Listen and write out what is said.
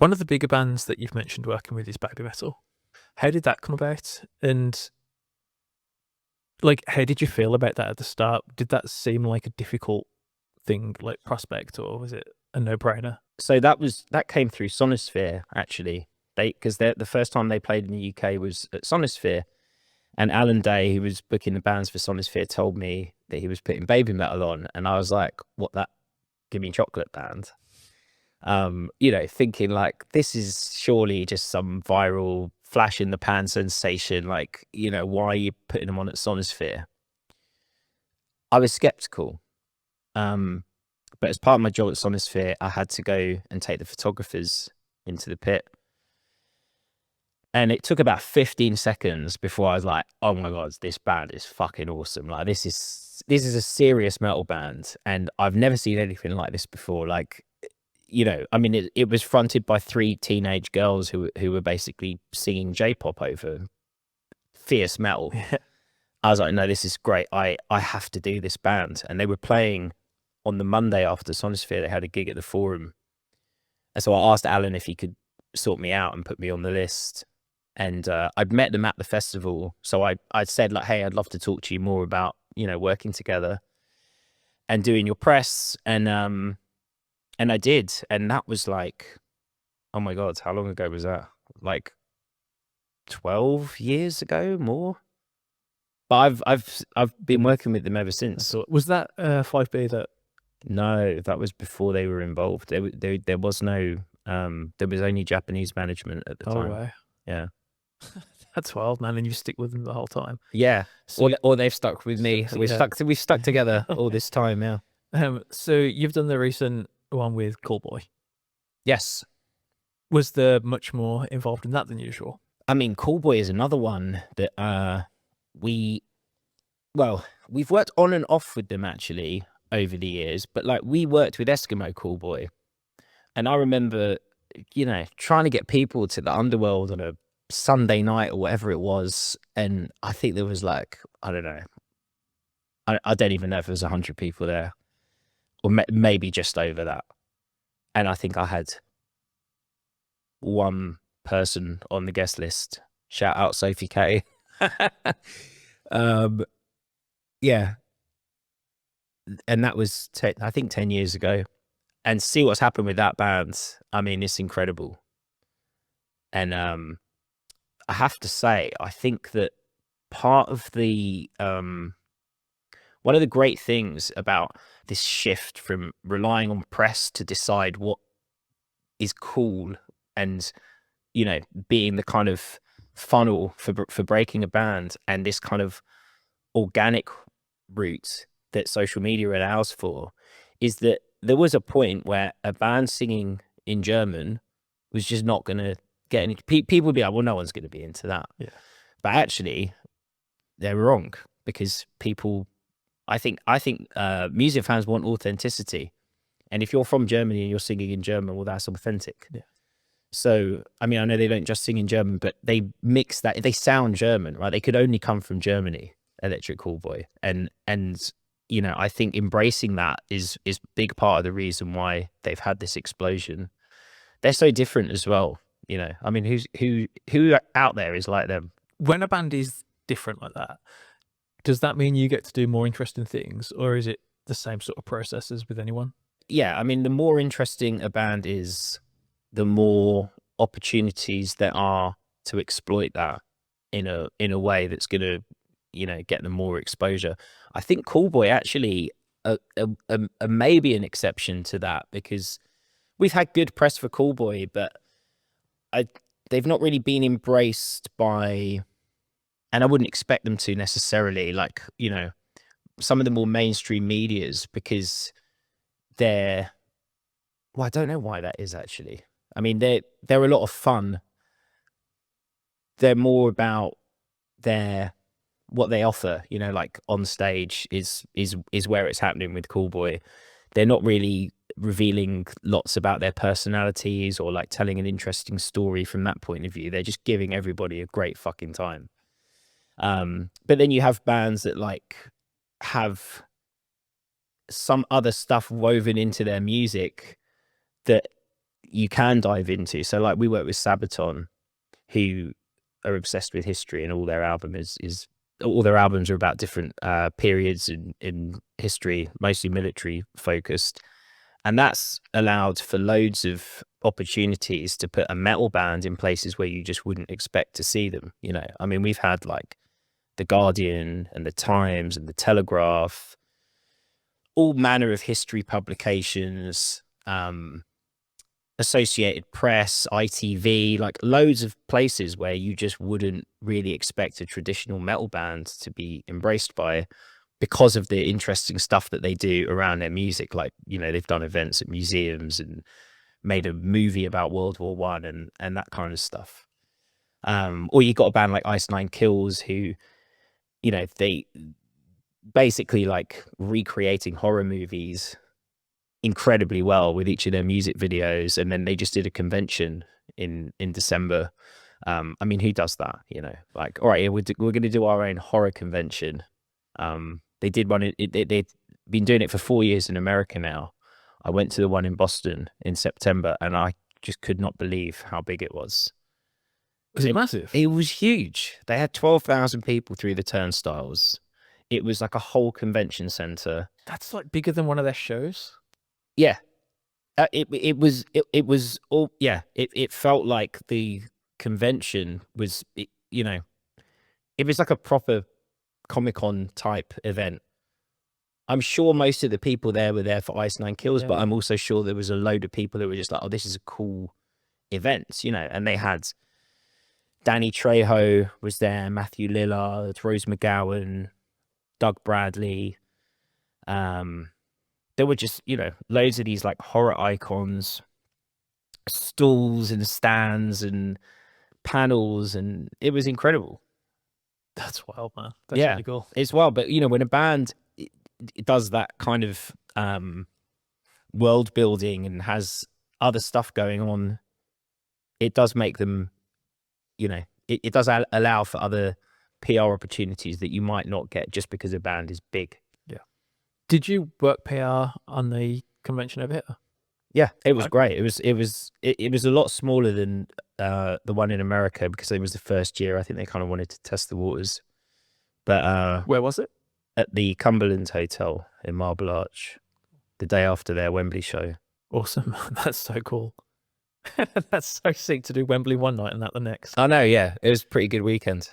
One of the bigger bands that you've mentioned working with is Babymetal. How did that come about? And like, how did you feel about that at the start? Did that seem like a difficult thing, like prospect, or was it a no-brainer? So that came through Sonosphere actually. Because the first time they played in the UK was at Sonosphere, and Alan Day, who was booking the bands for Sonosphere, told me that he was putting Babymetal on, and I was like, "What, that Gimme Chocolate band?" Thinking like, this is surely just some viral flash in the pan sensation. Like, why are you putting them on at Sonosphere? I was skeptical. But as part of my job at Sonosphere, I had to go and take the photographers into the pit. And it took about 15 seconds before I was like, oh my God, this band is fucking awesome. Like, this is a serious metal band. And I've never seen anything like this before. Like, it was fronted by 3 teenage girls who were basically singing J-pop over fierce metal. I was like, no, this is great. I have to do this band. And they were playing on the Monday after Sonosphere. They had a gig at the Forum. And so I asked Alan if he could sort me out and put me on the list. And I'd met them at the festival. So I said, like, hey, I'd love to talk to you more about, working together and doing your press. And I did. And that was like, oh my God, how long ago was that? Like 12 years ago, more. But I've been working with them ever since. So was that 5B that? No, that was before they were involved. There was no, there was only Japanese management at the time. Oh, wow. Yeah. That's wild, man. And you stick with them the whole time. Yeah. So, or they've stuck with me. We've stuck together all this time. Yeah. So you've done the recent one with Callboy. Yes. Was there much more involved in that than usual? I mean, Callboy is another one that we've worked on and off with them actually over the years, but like we worked with Eskimo Callboy, and I remember, trying to get people to the Underworld on a Sunday night or whatever it was, and I think there was like, I don't know, I don't even know if there was 100 people there, or maybe just over that, and I think I had one person on the guest list. Shout out Sophie K. Yeah, and that was I think 10 years ago, and see what's happened with that band. I mean, it's incredible. And I have to say, I think that part of the one of the great things about this shift from relying on press to decide what is cool and being the kind of funnel for breaking a band, and this kind of organic route that social media allows for, is that there was a point where a band singing in German was just not going to get any people would be like, well, no one's going to be into that. Yeah. But actually they're wrong, because people, I think music fans want authenticity, and if you're from Germany and you're singing in German, well, that's authentic. Yeah. So, I mean, I know they don't just sing in German, but they mix that. They sound German, right? They could only come from Germany, Electric Callboy. And I think embracing that is a big part of the reason why they've had this explosion. They're so different as well. I mean, who out there is like them? When a band is different like that, does that mean you get to do more interesting things, or is it the same sort of process as with anyone? Yeah, I mean, the more interesting a band is, the more opportunities there are to exploit that in a way that's going to, get them more exposure. I think Callboy actually maybe an exception to that, because we've had good press for Callboy, but they've not really been embraced by, and I wouldn't expect them to necessarily, like, some of the more mainstream medias, because they're, well, I don't know why that is actually. I mean, they're a lot of fun. They're more about what they offer, like on stage is where it's happening with Callboy. They're not really revealing lots about their personalities or like telling an interesting story from that point of view. They're just giving everybody a great fucking time. But then you have bands that like have some other stuff woven into their music that you can dive into. So like we work with Sabaton, who are obsessed with history, and all their albums are about different periods in history, mostly military focused. And that's allowed for loads of opportunities to put a metal band in places where you just wouldn't expect to see them. You know, I mean, we've had like the Guardian and the Times and the Telegraph, all manner of history publications, Associated Press, ITV, like loads of places where you just wouldn't really expect a traditional metal band to be embraced by, because of the interesting stuff that they do around their music. Like, you know, they've done events at museums and made a movie about World War One and that kind of stuff. Or you got a band like Ice Nine Kills, who, you know, they basically like recreating horror movies incredibly well with each of their music videos. And then they just did a convention in December. I mean, who does that? You know, like, all right, yeah, we're going to do our own horror convention. They did one. They've been doing it for 4 years in America now. I went to the one in Boston in September, and I just could not believe how big it was. Was it massive? It was huge. They had 12,000 people through the turnstiles. It was like a whole convention center. That's like bigger than one of their shows. Yeah, it was all, yeah. It felt like the convention was, you know, it was like a proper Comic-Con type event. I'm sure most of the people there were there for Ice Nine Kills, but I'm also sure there was a load of people that were just like, oh, this is a cool event, you know. And they had Danny Trejo was there, Matthew Lillard, Rose McGowan, Doug Bradley. There were just, you know, loads of these like horror icons, stalls and stands and panels, and it was incredible. That's wild, man. That's really cool. It's wild. But, you know, when a band it does that kind of world building and has other stuff going on, it does make them, you know, it does allow for other PR opportunities that you might not get just because a band is big. Yeah. Did you work PR on the convention over here? Yeah, it was great. It was a lot smaller than the one in America, because it was the first year. I think they kind of wanted to test the waters. But where was it? At the Cumberland Hotel in Marble Arch, the day after their Wembley show. Awesome. That's so cool. That's so sick to do Wembley one night and that the next. I know, yeah. It was a pretty good weekend.